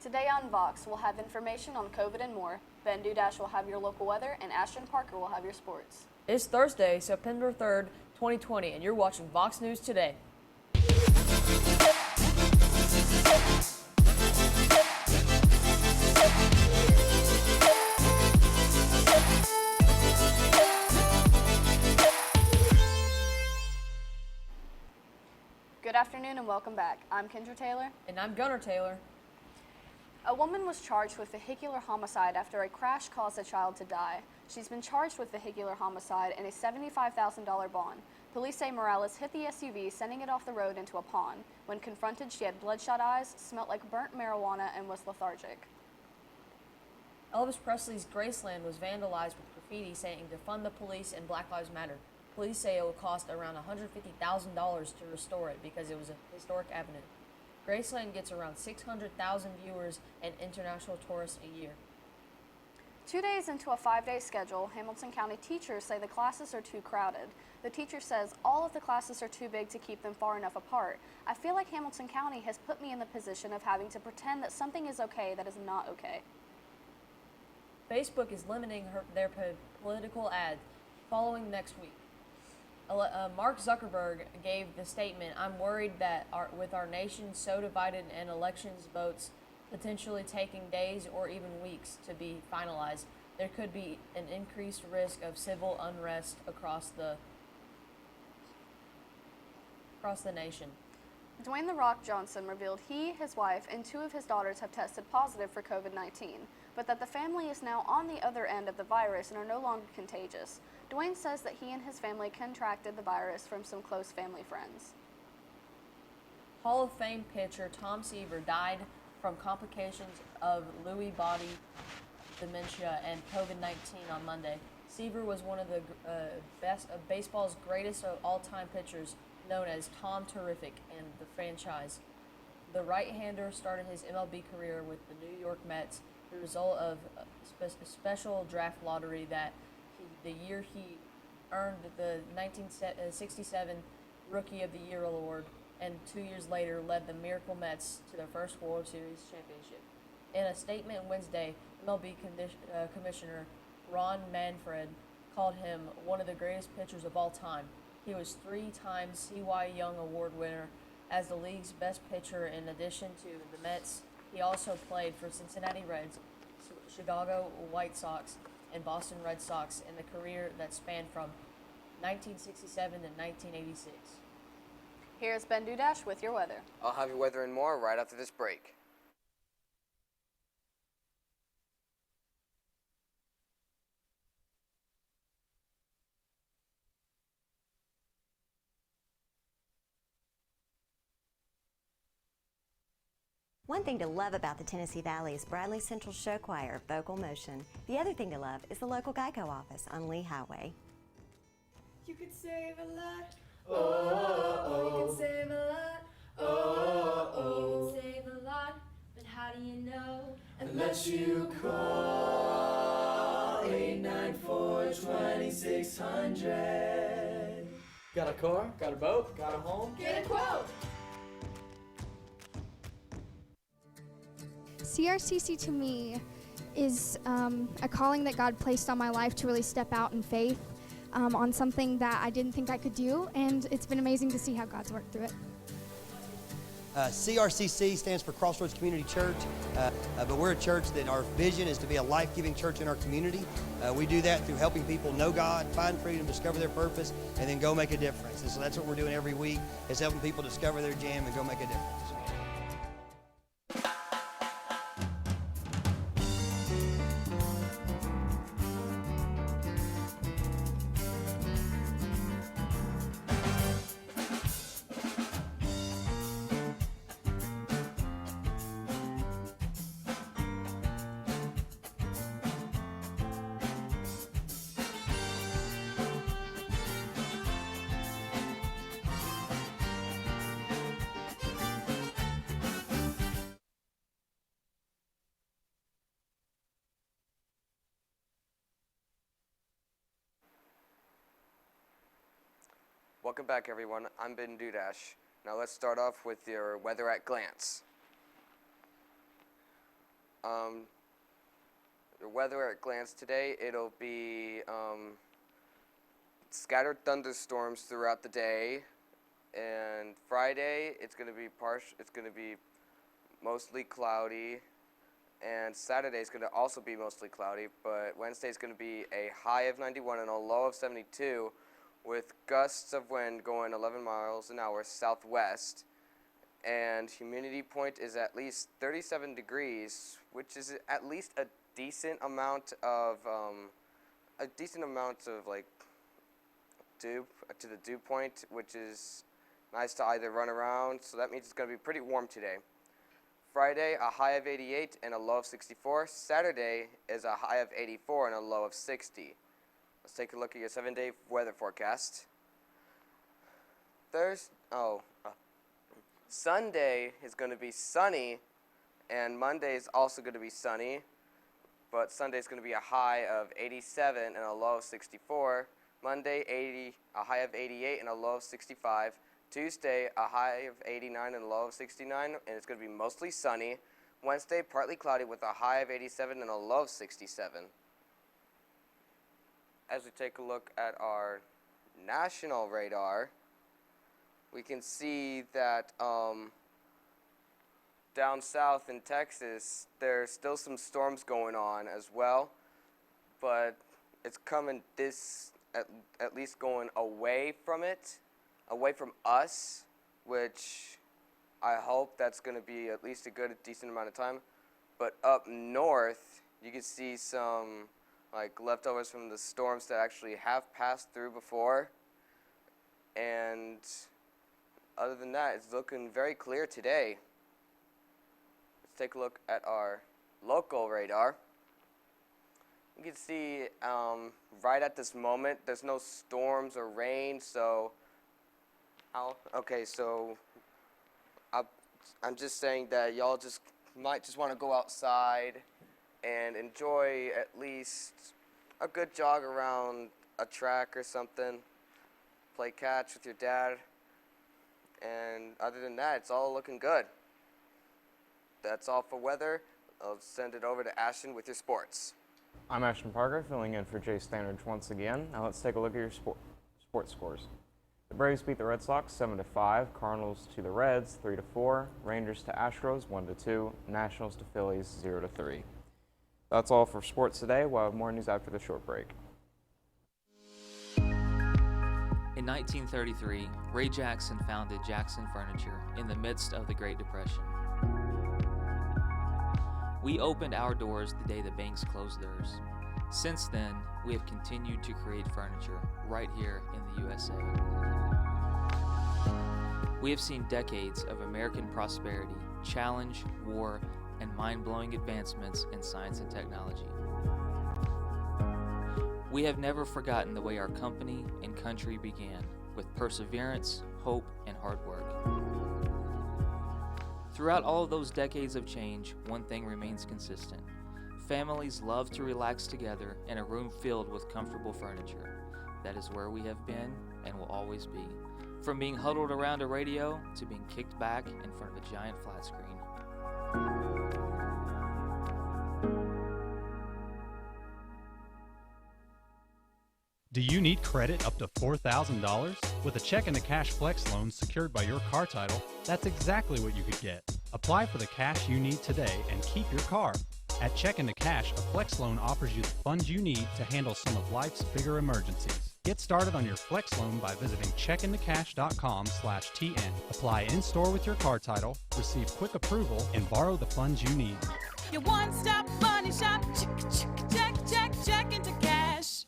Today on Vox, we'll have information on COVID and more. Ben Dudash will have your local weather, and Ashton Parker will have your sports. It's Thursday, September 3rd, 2020, and you're watching Vox News Today. Good afternoon and welcome back. I'm Kendra Taylor. And I'm Gunnar Taylor. A woman was charged with vehicular homicide after a crash caused a child to die. She's been charged with vehicular homicide and a $75,000 bond. Police say Morales hit the SUV, sending it off the road into a pond. When confronted, she had bloodshot eyes, smelled like burnt marijuana, and was lethargic. Elvis Presley's Graceland was vandalized with graffiti saying "Defund the police" and "Black Lives Matter." Police say it will cost around $150,000 to restore it because it was a historic avenue. Graceland gets around 600,000 viewers and international tourists a year. 2 days into a 5-day schedule, Hamilton County teachers say the classes are too crowded. The teacher says all of the classes are too big to keep them far enough apart. I feel like Hamilton County has put me in the position of having to pretend that something is okay that is not okay. Facebook is limiting their political ads following next week. Mark Zuckerberg gave the statement, "I'm worried that with our nation so divided and elections votes potentially taking days or even weeks to be finalized, there could be an increased risk of civil unrest across the nation." Dwayne "The Rock" Johnson revealed he, his wife, and 2 of his daughters have tested positive for COVID-19, but that the family is now on the other end of the virus and are no longer contagious. Dwayne says that he and his family contracted the virus from some close family friends. Hall of Fame pitcher Tom Seaver died from complications of Lewy body dementia and COVID-19 on Monday. Seaver was one of the best of baseball's greatest of all-time pitchers, known as Tom Terrific in the franchise. The right-hander started his MLB career with the New York Mets, the result of a special draft lottery that the year he earned the 1967 Rookie of the Year award, and 2 years later led the Miracle Mets to their first World Series championship. In a statement Wednesday, MLB Commissioner Ron Manfred called him one of the greatest pitchers of all time. He was 3-time C.Y. Young Award winner as the league's best pitcher. In addition to the Mets, he also played for Cincinnati Reds, Chicago White Sox, and Boston Red Sox in a career that spanned from 1967 to 1986. Here's Ben Dudash with your weather. I'll have your weather and more right after this break. One thing to love about the Tennessee Valley is Bradley Central Show Choir, Vocal Motion. The other thing to love is the local Geico office on Lee Highway. You could save a lot. Oh, you can save a lot. Oh, you can save a lot. But how do you know? Unless you call 894-2600. Got a car? Got a boat? Got a home? Get a quote. CRCC to me is a calling that God placed on my life to really step out in faith on something that I didn't think I could do, and it's been amazing to see how God's worked through it. CRCC stands for Crossroads Community Church, but we're a church that our vision is to be a life-giving church in our community. We do that through helping people know God, find freedom, discover their purpose, and then go make a difference. And so that's what we're doing every week, is helping people discover their jam and go make a difference. Welcome back, everyone. I'm Ben Dudash. Now let's start off with your weather at glance. The weather at glance today, it'll be scattered thunderstorms throughout the day, and Friday it's going to be mostly cloudy, and Saturday is going to also be mostly cloudy, but Wednesday is going to be a high of 91 and a low of 72, with gusts of wind going 11 miles an hour southwest, and humidity point is at least 37 degrees, which is at least a decent amount of like dew to the dew point, which is nice to either run around. So that means it's going to be pretty warm today. Friday, a high of 88 and a low of 64. Saturday is a high of 84 and a low of 60. Let's take a look at your 7-day weather forecast. Sunday is going to be sunny, and Monday is also going to be sunny, but Sunday is going to be a high of 87 and a low of 64. Monday, a high of 88 and a low of 65. Tuesday, a high of 89 and a low of 69, and it's going to be mostly sunny. Wednesday, partly cloudy with a high of 87 and a low of 67. As we take a look at our national radar, we can see that down south in Texas, there's still some storms going on as well, but it's coming at least going away from us, which I hope that's going to be at least a decent amount of time. But up north, you can see some like leftovers from the storms that actually have passed through before. And other than that, it's looking very clear today. Let's take a look at our local radar. You can see right at this moment, there's no storms or rain, so I'm just saying that y'all might just want to go outside and enjoy at least a good jog around a track or something, play catch with your dad, and other than that, it's all looking good. That's all for weather. I'll send it over to Ashton with your sports. I'm Ashton Parker, filling in for Jay Standridge once again. Now let's take a look at your sports scores. The Braves beat the Red Sox 7-5, Cardinals to the Reds 3-4, Rangers to Astros 1-2, Nationals to Phillies 0-3. That's all for sports today. We'll have more news after the short break. In 1933, Ray Jackson founded Jackson Furniture in the midst of the Great Depression. We opened our doors the day the banks closed theirs. Since then, we have continued to create furniture right here in the USA. We have seen decades of American prosperity, challenge, war, and mind-blowing advancements in science and technology. We have never forgotten the way our company and country began, with perseverance, hope, and hard work. Throughout all of those decades of change, one thing remains consistent. Families love to relax together in a room filled with comfortable furniture. That is where we have been and will always be. From being huddled around a radio to being kicked back in front of a giant flat screen. Do you need credit up to $4,000? With a check and a cash flex loan secured by your car title, that's exactly what you could get. Apply for the cash you need today and keep your car. At Check into Cash, a flex loan offers you the funds you need to handle some of life's bigger emergencies. Get started on your flex loan by visiting checkintocash.com/TN. Apply in-store with your car title, receive quick approval, and borrow the funds you need. Your one-stop money shop, check into cash.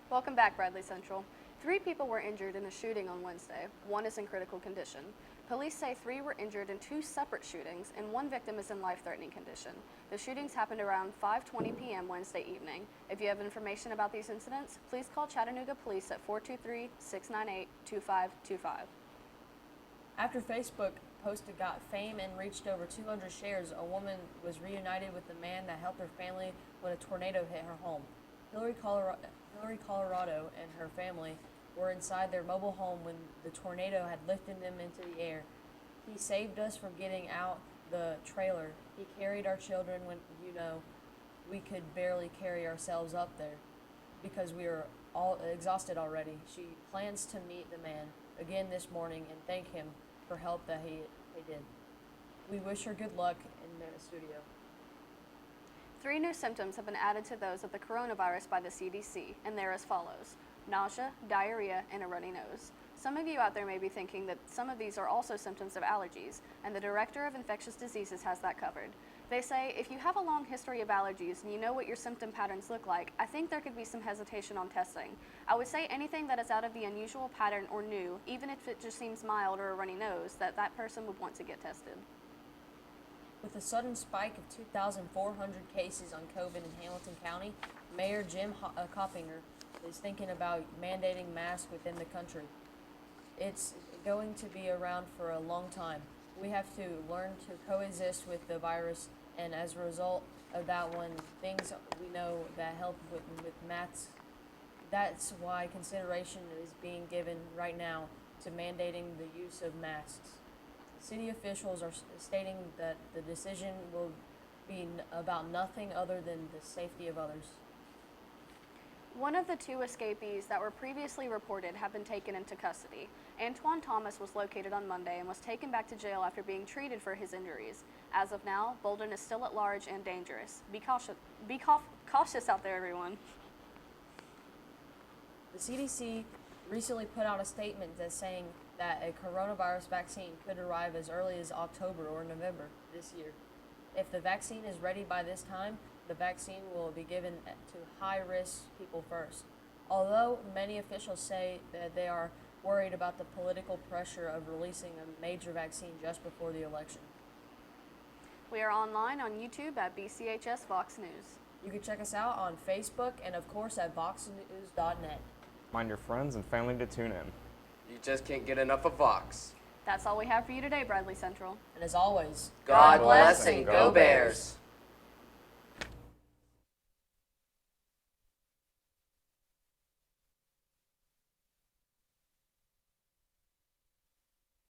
Welcome back, Bradley Central. 3 people were injured in a shooting on Wednesday. 1 is in critical condition. Police say 3 were injured in 2 separate shootings, and 1 victim is in life-threatening condition. The shootings happened around 5:20 p.m. Wednesday evening. If you have information about these incidents, please call Chattanooga Police at 423-698-2525. After Facebook posted got fame and reached over 200 shares, a woman was reunited with the man that helped her family when a tornado hit her home. Hillary, Colorado, and her family were inside their mobile home when the tornado had lifted them into the air. He saved us from getting out the trailer. He carried our children when, we could barely carry ourselves up there because we were all exhausted already. She plans to meet the man again this morning and thank him for help that he did. We wish her good luck in the studio. 3 new symptoms have been added to those of the coronavirus by the CDC, and they're as follows: nausea, diarrhea, and a runny nose. Some of you out there may be thinking that some of these are also symptoms of allergies, and the Director of Infectious Diseases has that covered. They say, if you have a long history of allergies and you know what your symptom patterns look like, I think there could be some hesitation on testing. I would say anything that is out of the unusual pattern or new, even if it just seems mild or a runny nose, that person would want to get tested. With a sudden spike of 2,400 cases on COVID in Hamilton County, Mayor Jim Coppinger is thinking about mandating masks within the country. It's going to be around for a long time. We have to learn to coexist with the virus, and as a result of that one, things we know that help with masks, that's why consideration is being given right now to mandating the use of masks. City officials are stating that the decision will be about nothing other than the safety of others. One of the 2 escapees that were previously reported have been taken into custody. Antoine Thomas was located on Monday and was taken back to jail after being treated for his injuries. As of now, Bolden is still at large and dangerous. Be cautious out there, everyone. The CDC recently put out a statement that's saying that a coronavirus vaccine could arrive as early as October or November this year. If the vaccine is ready by this time, the vaccine will be given to high-risk people first. Although many officials say that they are worried about the political pressure of releasing a major vaccine just before the election. We are online on YouTube at BCHS VOX News. You can check us out on Facebook and, of course, at voxnews.net. Remind your friends and family to tune in. You just can't get enough of Vox. That's all we have for you today, Bradley Central. And as always, God bless and go Bears.